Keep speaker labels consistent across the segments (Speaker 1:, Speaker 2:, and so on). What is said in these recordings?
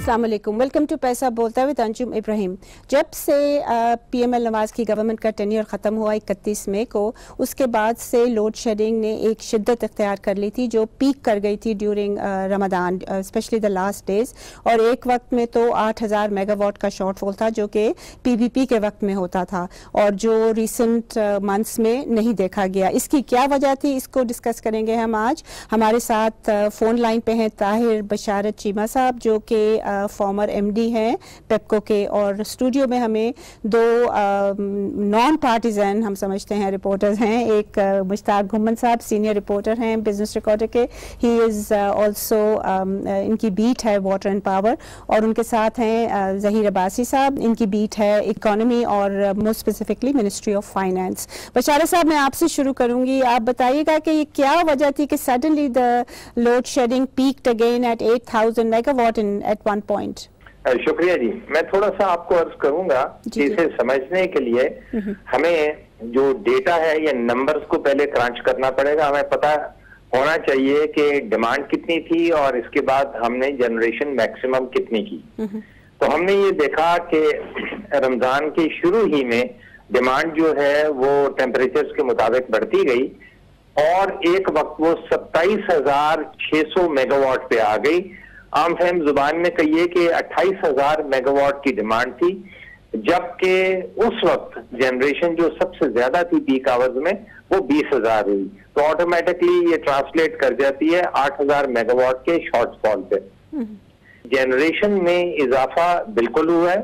Speaker 1: अस्सलाम वालेकुम, welcome to पैसा बोलता है अंजुम इब्राहिम। जब से पीएमएल नवाज़ की गवर्नमेंट का टेन्योर ख़त्म हुआ 31 मई को, उसके बाद से लोड शेडिंग ने एक शिद्दत इख्तियार कर ली थी जो पीक कर गई थी during Ramzan, specially the last days. और एक वक्त में तो 8000 मेगावाट का शॉर्टफॉल था जो कि पीवीपी के वक्त में होता था और जो रिसेंट मंथ्स में नहीं देखा गया। इसकी क्या वजह थी, इसको डिस्कस करेंगे हम आज। हमारे साथ फ़ोन लाइन पे हैं ताहिर बशारत चीमा साहब जो कि फॉर्मर एमडी हैं पेप्को के, और स्टूडियो में हमें दो नॉन पार्टिजन हम समझते हैं रिपोर्टर्स हैं। एक मुश्ताक घुम्मन साहब सीनियर रिपोर्टर हैं बिजनेस रिकॉर्डर के, ही इज़ ऑल्सो इनकी बीट है वाटर एंड पावर, और उनके साथ हैं ज़हीर अब्बासी साहब, इनकी बीट है इकोनॉमी और most specifically ministry of finance. Basharat साहब, मैं आपसे शुरू करूंगी, आप बताइएगा कि ये क्या वजह थी कि suddenly the load shedding peaked again at 8000 megawatt in at one point.
Speaker 2: शुक्रिया जी। मैं थोड़ा सा आपको अर्ज करूंगा कि इसे समझने के लिए हमें जो डेटा है या नंबर्स को पहले क्रंच करना पड़ेगा। हमें पता होना चाहिए कि डिमांड कितनी थी और इसके बाद हमने जनरेशन मैक्सिमम कितनी की। तो हमने ये देखा कि रमजान के शुरू ही में डिमांड जो है वो टेम्परेचर्स के मुताबिक बढ़ती गई और एक वक्त वो 27,600 मेगावाट पे आ गई। आम फहम जुबान में कहिए कि 28,000 मेगावाट की डिमांड थी, जबकि उस वक्त जनरेशन जो सबसे ज्यादा थी पीक आवर्स में वो 20,000 हुई। तो ऑटोमेटिकली ये ट्रांसलेट कर जाती है 8,000 मेगावाट के शॉर्टफॉल पे। जनरेशन में इजाफा बिल्कुल हुआ है,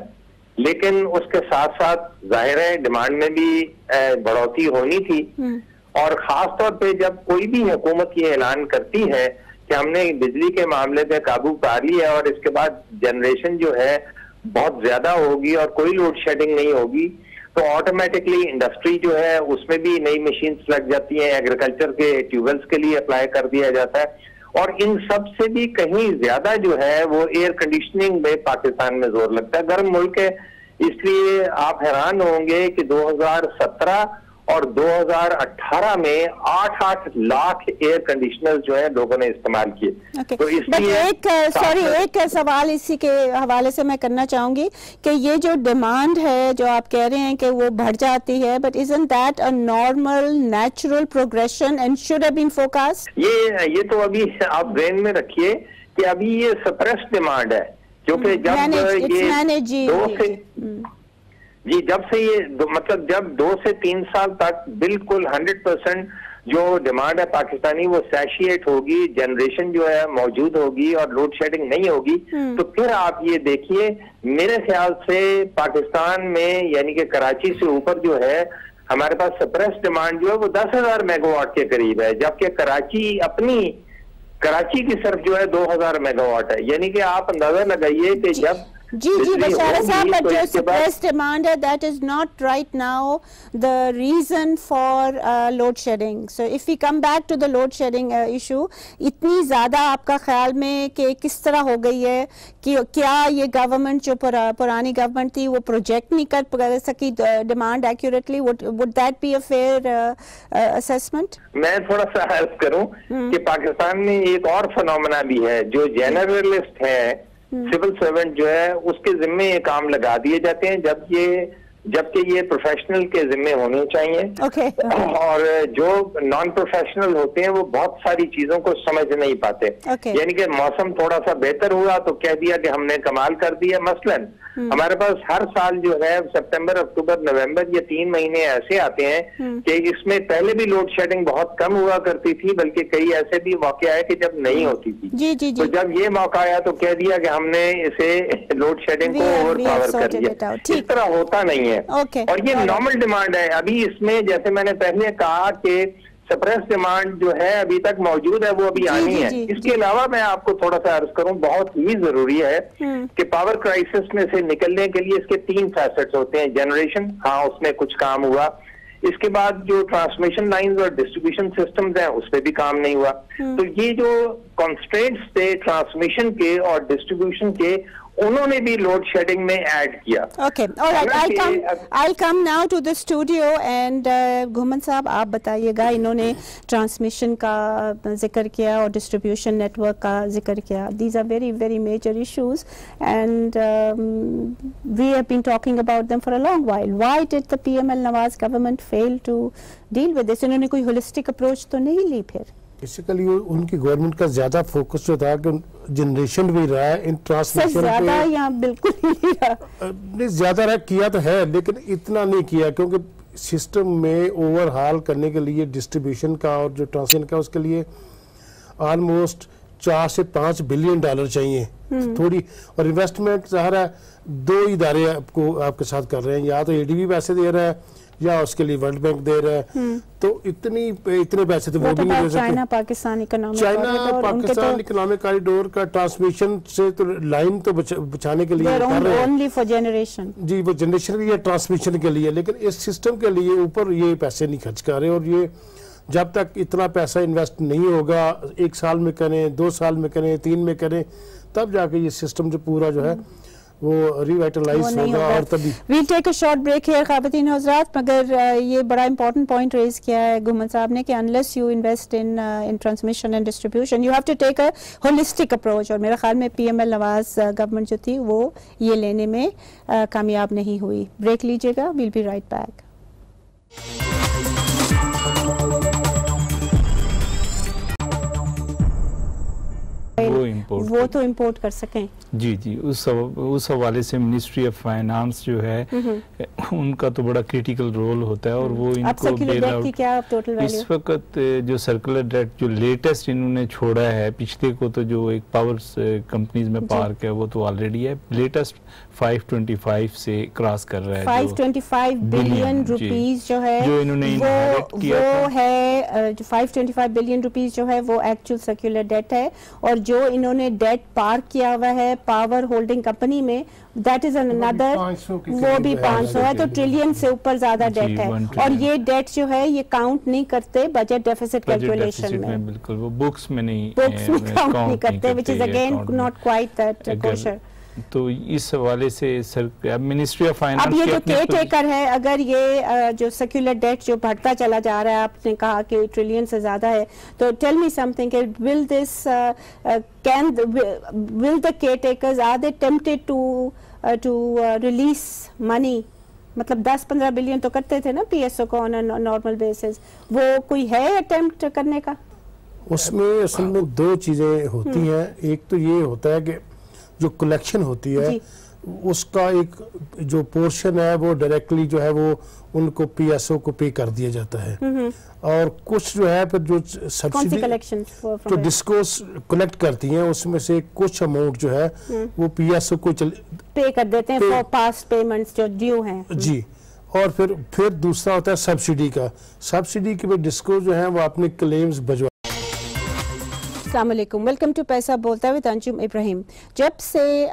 Speaker 2: लेकिन उसके साथ साथ जाहिर है डिमांड में भी बढ़ोतरी होनी थी। और खास तौर पे जब कोई भी हुकूमत ये ऐलान करती है कि हमने बिजली के मामले पे काबू पा लिया और इसके बाद जनरेशन जो है बहुत ज्यादा होगी और कोई लोड शेडिंग नहीं होगी, तो ऑटोमेटिकली इंडस्ट्री जो है उसमें भी नई मशीन्स लग जाती हैं, एग्रीकल्चर के ट्यूबवेल्स के लिए अप्लाई कर दिया जाता है। और इन सब से भी कहीं ज्यादा जो है वो एयर कंडीशनिंग में पाकिस्तान में जोर लगता है। गर्म मुल्क है, इसलिए आप हैरान होंगे कि 2017 और 2018 में 8-8 लाख एयर कंडीशनर जो है लोगों ने इस्तेमाल किए। तो इसलिए
Speaker 1: एक सवाल इसी के हवाले से मैं करना चाहूंगी कि ये जो डिमांड है जो आप कह रहे हैं कि वो बढ़ जाती है, but isn't that a normal natural progression and should have been forecast? ये
Speaker 2: तो अभी आप ब्रेन में रखिए कि अभी ये सप्रेस्ड डिमांड है, क्योंकि जब से ये मतलब जब 2 से 3 साल तक बिल्कुल 100% जो डिमांड है पाकिस्तानी वो सैशिएट होगी, जनरेशन जो है मौजूद होगी और लोड शेडिंग नहीं होगी, तो फिर आप ये देखिए मेरे ख्याल से पाकिस्तान में यानी कि कराची से ऊपर जो है हमारे पास सप्रेस डिमांड जो है वो 10,000 मेगावाट के करीब है, जबकि कराची की सिर्फ जो है 2,000 मेगावाट है। यानी कि आप अंदाजा लगाइए कि जब
Speaker 1: जी बशारत साहब, बट जो सप्रेस्ड डिमांड है that is not right now the reason for load shedding. So if we come back to the load shedding issue, इतनी ज्यादा आपका ख्याल में कि किस तरह हो गई है कि क्या ये गवर्नमेंट जो पुरानी गवर्नमेंट थी वो प्रोजेक्ट नहीं कर सकी demand accurately? Would that be a fair assessment?
Speaker 2: मैं थोड़ा सा हेल्प करूं कि पाकिस्तान में एक और फिनोमेना भी है, जो जनरलिस्ट है सिविल सर्वेंट जो है उसके जिम्मे ये काम लगा दिए जाते हैं जबकि ये प्रोफेशनल के जिम्मे होने चाहिए। और जो नॉन प्रोफेशनल होते हैं वो बहुत सारी चीजों को समझ नहीं पाते। यानी कि मौसम थोड़ा सा बेहतर हुआ तो कह दिया कि हमने कमाल कर दिया। मसलन हमारे पास हर साल जो है सितंबर, अक्टूबर, नवंबर ये 3 महीने ऐसे आते हैं कि इसमें पहले भी लोड शेडिंग बहुत कम हुआ करती थी, बल्कि कई ऐसे भी मौके आए कि जब नहीं होती थी। जी। तो जब ये मौका आया तो कह दिया कि हमने इसे लोड शेडिंग को ओवर पावर कर दिया। इस तरह होता नहीं है। और ये नॉर्मल डिमांड है। अभी इसमें जैसे मैंने पहले कहा कि सप्रेस डिमांड जो है अभी तक मौजूद है, वो अभी आनी है। इसके अलावा मैं आपको थोड़ा सा अर्ज करूं, बहुत ही जरूरी है कि पावर क्राइसिस में से निकलने के लिए इसके 3 फैसेट्स होते हैं। जनरेशन, हाँ उसमें कुछ काम हुआ, इसके बाद जो ट्रांसमिशन लाइंस और डिस्ट्रीब्यूशन सिस्टम्स हैं उस पर भी काम नहीं हुआ। तो ये जो कॉन्स्ट्रेंट्स थे ट्रांसमिशन के और डिस्ट्रीब्यूशन के, उन्होंने भी लोड शेडिंग में ऐड किया।
Speaker 1: Okay, alright, I'll come now to the studio and घुमन साहब आप बताइएगा, इन्होंने ट्रांसमिशन का जिक्र किया और डिस्ट्रीब्यूशन नेटवर्क का जिक्र किया। These are very very major issues and we have been talking about them for a long while. Why did the PML Nawaz government fail to deal with this? इन्होंने कोई holistic approach तो नहीं ली फिर?
Speaker 3: Basically उनकी government का ज्यादा focus जो था कि जनरेशन भी रहा है इन ट्रांसमिशन
Speaker 1: ज्यादा या बिल्कुल नहीं रहा,
Speaker 3: नहीं ज्यादा रहा, किया तो है लेकिन इतना नहीं किया, क्योंकि सिस्टम में ओवरहाल करने के लिए डिस्ट्रीब्यूशन का और जो ट्रांसमिशन का उसके लिए ऑलमोस्ट 4 से 5 बिलियन डॉलर चाहिए थोड़ी, और इन्वेस्टमेंट ज़ाहिर है 2 इदारे आपके साथ कर रहे हैं, या तो एडीबी पैसे दे रहा है या उसके लिए वर्ल्ड बैंक दे रहा है, तो इतने पैसे तो वो भी नहीं दे सकते।
Speaker 1: चाइना पाकिस्तान
Speaker 3: इकोनॉमिक कॉरिडोर का ट्रांसमिशन से तो लाइन तो बचाने के लिए कर रहे हैं
Speaker 1: फॉर जनरेशन, जी
Speaker 3: वो जनरेशन के लिए ट्रांसमिशन के लिए, लेकिन इस सिस्टम के लिए ऊपर ये पैसे नहीं खर्च कर रहे, और ये जब तक इतना पैसा इन्वेस्ट नहीं होगा, 1 साल में करें, 2 साल में करें, 3 में करें, तब जाके ये सिस्टम जो पूरा जो है वो रिवाइटलाइज होगा। और तभी
Speaker 1: we'll take a short break here ख़वातीन हज़रात, मगर ये बड़ा इंपॉर्टेंट पॉइंट रेज किया है घुमन साहब ने कि unless you invest in transmission and distribution you have to take a holistic approach, और मेरे ख्याल में PML नवाज गवर्नमेंट जो थी वो ये लेने में कामयाब नहीं हुई। ब्रेक लीजिएगा, वील बी राइट बैक। वो तो इंपोर्ट कर सकें,
Speaker 4: जी उस हवाले से मिनिस्ट्री ऑफ फाइनेंस जो है उनका तो बड़ा क्रिटिकल रोल होता है, और वो इनको बेल आउट इस वक्त जो सर्कुलर डेट जो लेटेस्ट इन्होंने छोड़ा है, पिछले को तो जो एक पावर कंपनीज में पार्क है वो तो ऑलरेडी है, लेटेस्ट 525 से क्रॉस कर रहा है,
Speaker 1: 525 बिलियन रुपीस जो है
Speaker 4: जो इन्होंने इनहेरिट किया
Speaker 1: वो है, जो 525 बिलियन रुपीस जो है वो एक्चुअल सर्कुलर डेट है, और जो इन्होंने डेट पार्क किया हुआ है पावर होल्डिंग कंपनी में दैट इज अनदर, वो भी 500 है, तो ट्रिलियन से ऊपर ज्यादा डेट है, और ये डेट जो है ये काउंट नहीं करते बजट डेफिसिट कैलकुलेशन में,
Speaker 4: बिल्कुल वो बुक्स में
Speaker 1: काउंट नहीं करते, which is again not quite that kosher.
Speaker 4: तो इस हवाले से मिनिस्ट्री ऑफ फाइनेंस,
Speaker 1: अब ये जो केयर टेकर है, अगर ये जो सर्कुलर डेट जो बढ़ता चला जा रहा है, आपने कहा कि ट्रिलियन से ज्यादा है, तो tell me something, will this will the caretakers are they tempted to release money, मतलब 10-15 बिलियन तो करते थे ना PSO को ऑन नॉर्मल बेसिस, वो कोई है अटेम्प्ट करने का?
Speaker 3: उसमें असल में 2 चीजें होती हैं, एक तो ये होता है कि जो कलेक्शन होती है उसका एक जो पोर्शन है वो डायरेक्टली जो है वो उनको PSO को पे कर दिया जाता है, और कुछ जो है फिर जो सब्सिडी जो डिस्कोस कलेक्ट करती हैं उसमें से कुछ अमाउंट जो है वो PSO को
Speaker 1: पे कर देते हैं फॉर पास्ट पेमेंट्स जो ड्यू हैं
Speaker 3: जी। और फिर दूसरा होता है सब्सिडी के भी डिस्को जो है वो अपने क्लेम्स भिजवा।
Speaker 1: अस्सलाम वालेकुम, वेलकम टू पैसा बोलता है अंजुम इब्राहिम। जब से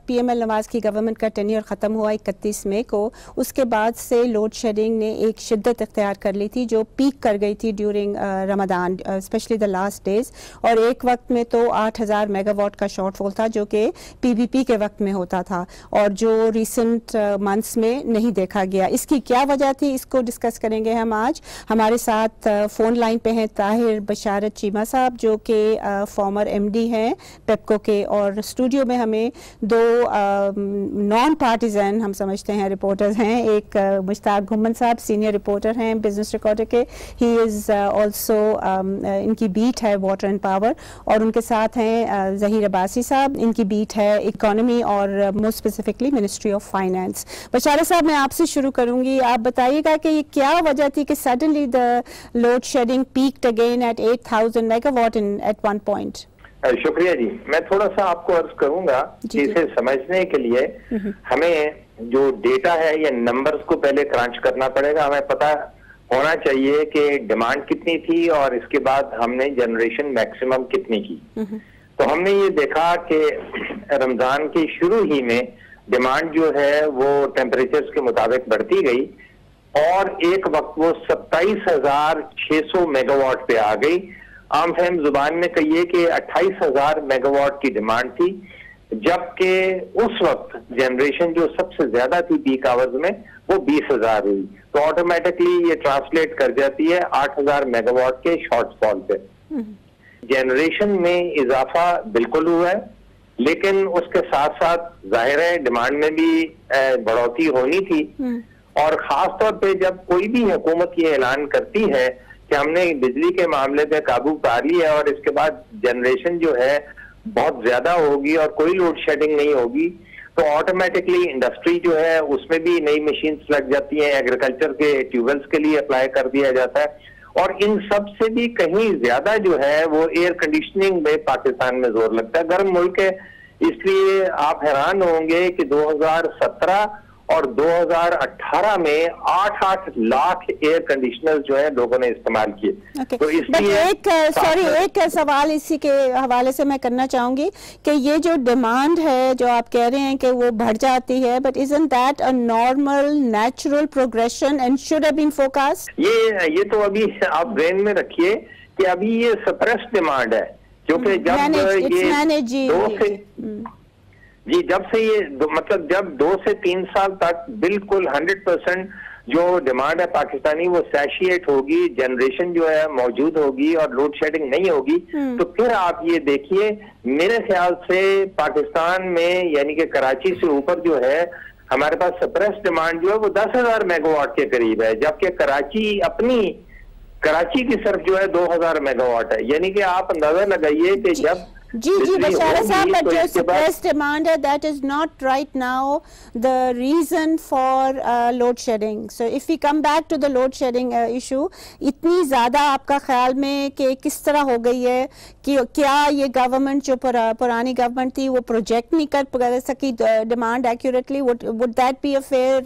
Speaker 1: PML नवाज की गवर्नमेंट का टेन्योर ख़त्म हुआ 31 मई को, उसके बाद से लोड शेडिंग ने एक शिद्दत इख्तियार कर ली थी जो पीक कर गई थी during Ramadan, specially the last days, और एक वक्त में तो 8000 मेगावाट का शॉर्टफॉल था जो कि PVP के वक्त में होता था, और जो रिसेंट मंथ्स में नहीं देखा गया। इसकी क्या वजह थी, इसको डिस्कस करेंगे हम आज। हमारे साथ फ़ोन लाइन पे हैं ताहिर बशारत चीमा साहब जो कि फॉर्मर MD हैं पेप्को के, और स्टूडियो में हमें 2 नॉन पार्टिजन हम समझते हैं रिपोर्टर्स हैं, एक मुश्ताक घुमन साहब सीनियर रिपोर्टर हैं बिजनेस रिकॉर्डर के, ही इज़ ऑल्सो इनकी बीट है वाटर एंड पावर, और उनके साथ हैं ज़हीर अब्बासी साहब, इनकी बीट है इकोनॉमी और most specifically ministry of finance. Basharat साहब मैं आपसे शुरू करूंगी, आप बताइएगा कि ये क्या वजह थी कि suddenly the load shedding peaked again at 8000 megawatt in at one point.
Speaker 2: शुक्रिया जी, मैं थोड़ा सा आपको अर्ज करूंगा कि इसे समझने के लिए हमें जो डेटा है या नंबर्स को पहले क्रंच करना पड़ेगा। हमें पता होना चाहिए कि डिमांड कितनी थी और इसके बाद हमने जनरेशन मैक्सिमम कितनी की। तो हमने ये देखा कि रमजान के शुरू ही में डिमांड जो है वो टेम्परेचर्स के मुताबिक बढ़ती गई, और एक वक्त वो 27,600 मेगावाट पे आ गई, आम फहम जुबान में कहिए कि 28,000 मेगावाट की डिमांड थी, जबकि उस वक्त जनरेशन जो सबसे ज्यादा थी पीक आवर्स में वो 20,000 हुई। तो ऑटोमेटिकली ये ट्रांसलेट कर जाती है 8,000 मेगावाट के शॉर्टफॉल पे। जनरेशन में इजाफा बिल्कुल हुआ है, लेकिन उसके साथ साथ जाहिर है डिमांड में भी बढ़ोतरी होनी थी। और खास तौर पे जब कोई भी हुकूमत ये ऐलान करती है कि हमने बिजली के मामले पे काबू पा लिया और इसके बाद जनरेशन जो है बहुत ज्यादा होगी और कोई लोड शेडिंग नहीं होगी, तो ऑटोमेटिकली इंडस्ट्री जो है उसमें भी नई मशीन्स लग जाती हैं, एग्रीकल्चर के ट्यूबवेल्स के लिए अप्लाई कर दिया जाता है। और इन सब से भी कहीं ज्यादा जो है वो एयर कंडीशनिंग में पाकिस्तान में जोर लगता है। गर्म मुल्क है, इसलिए आप हैरान होंगे कि 2017 और 2018 में 8-8 लाख एयर कंडीशनर जो है लोगों ने इस्तेमाल किए। तो इसलिए
Speaker 1: एक सवाल इसी के हवाले से मैं करना चाहूंगी कि ये जो डिमांड है जो आप कह रहे हैं कि वो बढ़ जाती है, but isn't that a normal natural progression and should have been forecast?
Speaker 2: ये तो अभी आप ब्रेन में रखिए कि अभी ये सप्रेस्ड डिमांड है, क्योंकि जब से ये मतलब जब 2 से 3 साल तक बिल्कुल 100% जो डिमांड है पाकिस्तानी वो सैशिएट होगी, जनरेशन जो है मौजूद होगी और लोड शेडिंग नहीं होगी, तो फिर आप ये देखिए मेरे ख्याल से पाकिस्तान में यानी कि कराची से ऊपर जो है हमारे पास सप्रेस डिमांड जो है वो 10,000 मेगावाट के करीब है, जबकि कराची की सिर्फ जो है 2,000 मेगावाट है। यानी कि आप अंदाजा लगाइए कि जब
Speaker 1: जी बशारा साहब, but जो suppressed demand है that is not right now the reason for load shedding. So if we come back to the load shedding issue, इतनी ज़्यादा आपका ख्याल में कि किस तरह हो गई है कि क्या ये गवर्नमेंट जो पुरानी गवर्नमेंट थी वो प्रोजेक्ट नहीं कर सकी demand accurately? would that be a fair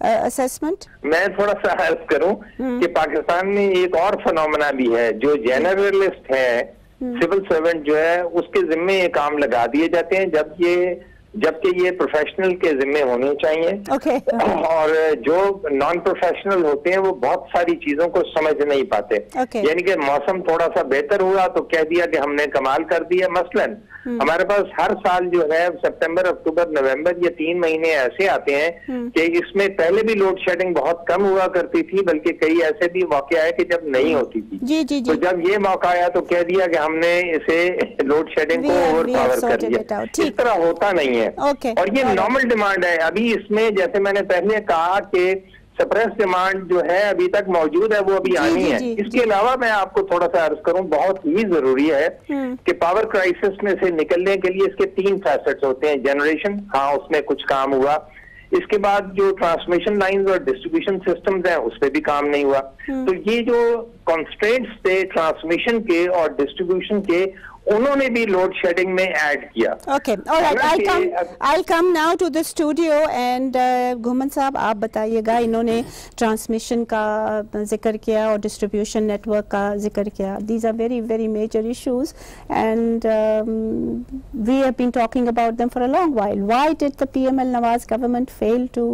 Speaker 1: assessment?
Speaker 2: मैं थोड़ा सा हेल्प करूं कि पाकिस्तान में एक और फिनोमेना भी है, जो जनरलिस्ट है सिविल सर्वेंट जो है उसके जिम्मे ये काम लगा दिए जाते हैं जबकि ये प्रोफेशनल के जिम्मे होने चाहिए। और जो नॉन प्रोफेशनल होते हैं वो बहुत सारी चीजों को समझ नहीं पाते। यानी कि मौसम थोड़ा सा बेहतर हुआ तो कह दिया कि हमने कमाल कर दिया। मसलन हमारे पास हर साल जो है सितंबर, अक्टूबर, नवंबर ये 3 महीने ऐसे आते हैं कि इसमें पहले भी लोड शेडिंग बहुत कम हुआ करती थी, बल्कि कई ऐसे भी मौके आए कि जब नहीं होती थी। तो जब ये मौका आया तो कह दिया कि हमने इसे लोड शेडिंग को ओवर पावर कर दिया। इस तरह होता नहीं है। और ये नॉर्मल डिमांड है। अभी इसमें जैसे मैंने पहले कहा कि सप्रेस डिमांड जो है अभी तक मौजूद है, वो अभी आनी है। इसके अलावा मैं आपको थोड़ा सा अर्ज करूं, बहुत ही जरूरी है कि पावर क्राइसिस में से निकलने के लिए इसके 3 फैसेट्स होते हैं। जनरेशन, हाँ उसमें कुछ काम हुआ, इसके बाद जो ट्रांसमिशन लाइंस और डिस्ट्रीब्यूशन सिस्टम्स हैं उस पर भी काम नहीं हुआ। तो ये जो कॉन्स्ट्रेंट्स थे ट्रांसमिशन के और डिस्ट्रीब्यूशन के, उन्होंने भी लोड शेडिंग में ऐड किया।
Speaker 1: Okay, all right, I'll come now to the studio and घुमन साहब आप बताइएगा, इन्होंने ट्रांसमिशन का जिक्र किया और डिस्ट्रीब्यूशन नेटवर्क का जिक्र किया। These are very very major issues and we have been talking about them for a long while. Why did the PML Nawaz government fail to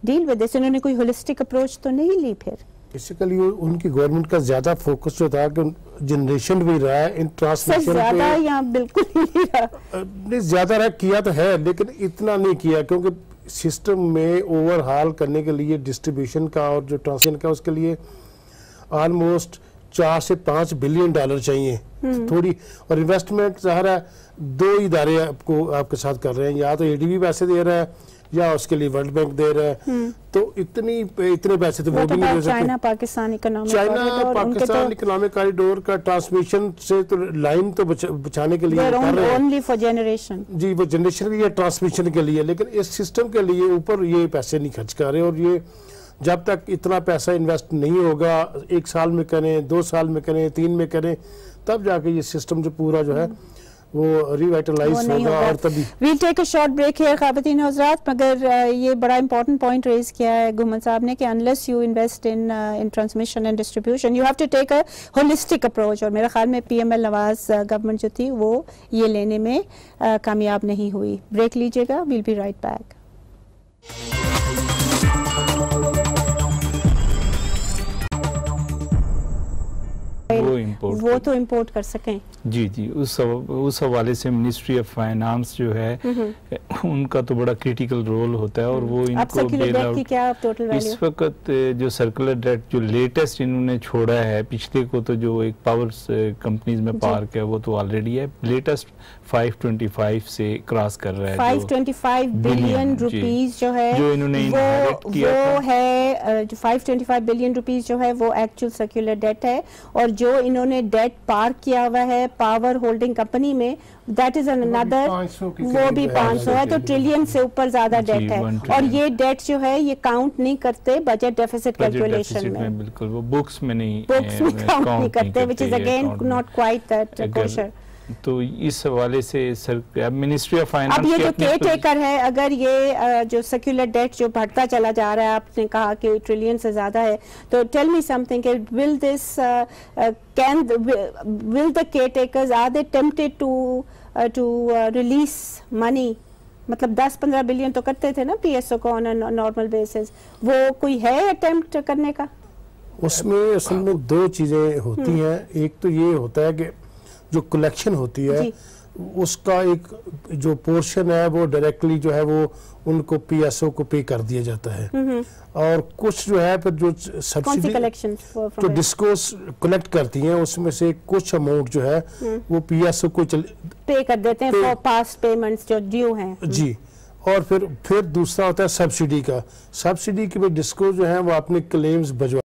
Speaker 1: deal with this? इन्होंने कोई holistic approach तो नहीं ली फिर?
Speaker 3: Basically उनकी government का ज्यादा focus जो था कि जनरेशन भी रहा है, इन ट्रांसमिशन
Speaker 1: ज्यादा या बिल्कुल नहीं रहा।
Speaker 3: नहीं, ज्यादा रहा किया तो है लेकिन इतना नहीं किया, क्योंकि सिस्टम में ओवरहाल करने के लिए डिस्ट्रीब्यूशन का और जो ट्रांसमिशन का उसके लिए ऑलमोस्ट 4 से 5 बिलियन डॉलर चाहिए थोड़ी। और इन्वेस्टमेंट ज़ाहिर है 2 इदारे आपके साथ कर रहे हैं, या तो एडीबी पैसे दे रहा है या उसके लिए वर्ल्ड बैंक दे रहा है। तो इतने पैसे तो वो भी नहीं दे सकते।
Speaker 1: चाइना पाकिस्तान
Speaker 3: इकोनॉमिक कॉरिडोर का ट्रांसमिशन से तो लाइन तो बचाने के लिए कर रहे हैं,
Speaker 1: ओनली फॉर जनरेशन। जी,
Speaker 3: वो जनरेशन के लिए, ट्रांसमिशन के लिए, लेकिन इस सिस्टम के लिए ऊपर ये पैसे नहीं खर्च कर रहे। और ये जब तक इतना पैसा इन्वेस्ट नहीं होगा, 1 साल में करें, 2 साल में करें, 3 में करें, तब जाके ये सिस्टम जो पूरा जो है वो रिवाइटलाइज होगा। और तभी
Speaker 1: we'll take a short break here ख़वातीन हज़रात। मगर ये बड़ा important point raise किया है घुमन साहब ने कि unless you invest in transmission and distribution you have to take a holistic approach। और मेरे ख्याल में PML नवाज गवर्नमेंट जो थी वो ये लेने में कामयाब नहीं हुई। ब्रेक लीजिएगा, we'll be right back।
Speaker 4: Import,
Speaker 1: वो तो इंपोर्ट कर सकें।
Speaker 4: जी जी, उस हवाले से मिनिस्ट्री ऑफ फाइनेंस जो है उनका तो बड़ा क्रिटिकल रोल होता है और वो इनको बेल आउट,
Speaker 1: क्या टोटल वैल्यू
Speaker 4: इस वक्त जो सर्कुलर डेट जो लेटेस्ट इन्होंने छोड़ा है, पिछले को तो जो एक पावर कंपनीज में पार्क है वो तो ऑलरेडी है, लेटेस्ट 525 से क्रॉस कर रहा है।
Speaker 1: 525 बिलियन रुपीस जो है
Speaker 4: जो इन्होंने इनहेरिट किया
Speaker 1: वो है, जो 525 बिलियन रुपीस जो है वो एक्चुअल सर्कुलर डेट है, और जो इन्होंने डेट पार्क किया हुआ है पावर होल्डिंग कंपनी में, दैट इज अनदर, वो भी 500 है, तो ट्रिलियन से ऊपर ज्यादा डेट है। और ये डेट जो है ये काउंट नहीं करते बजट डेफिसिट कैलकुलेशन में,
Speaker 4: बिल्कुल वो बुक्स में
Speaker 1: काउंट नहीं करते, which is again not quite that kosher.
Speaker 4: तो इस हवाले से मिनिस्ट्री ऑफ फाइनेंस,
Speaker 1: अब ये जो केयर टेकर है, अगर ये जो सर्कुलर डेट जो बढ़ता चला जा रहा है, आपने कहा कि ट्रिलियन से ज्यादा है, तो tell me something, will this will the caretakers, are they tempted to release money? मतलब 10-15 बिलियन तो करते थे ना पीएसओ को ऑन नॉर्मल बेसिस, वो कोई है अटेम्प्ट करने का?
Speaker 3: उसमें असल में दो चीजें होती हैं, एक तो ये होता है कि जो कलेक्शन होती है उसका एक जो पोर्शन है वो डायरेक्टली जो है वो उनको पीएसओ को पे कर दिया जाता है, और कुछ जो है फिर जो सब्सिडी जो डिस्कोस कलेक्ट करती हैं उसमें से कुछ अमाउंट जो है वो पीएसओ को
Speaker 1: पे कर देते हैं फॉर पास्ट पेमेंट्स जो ड्यू हैं।
Speaker 3: जी, और फिर दूसरा होता है सब्सिडी का। सब्सिडी के डिस्को जो है वो अपने क्लेम्स भिजवा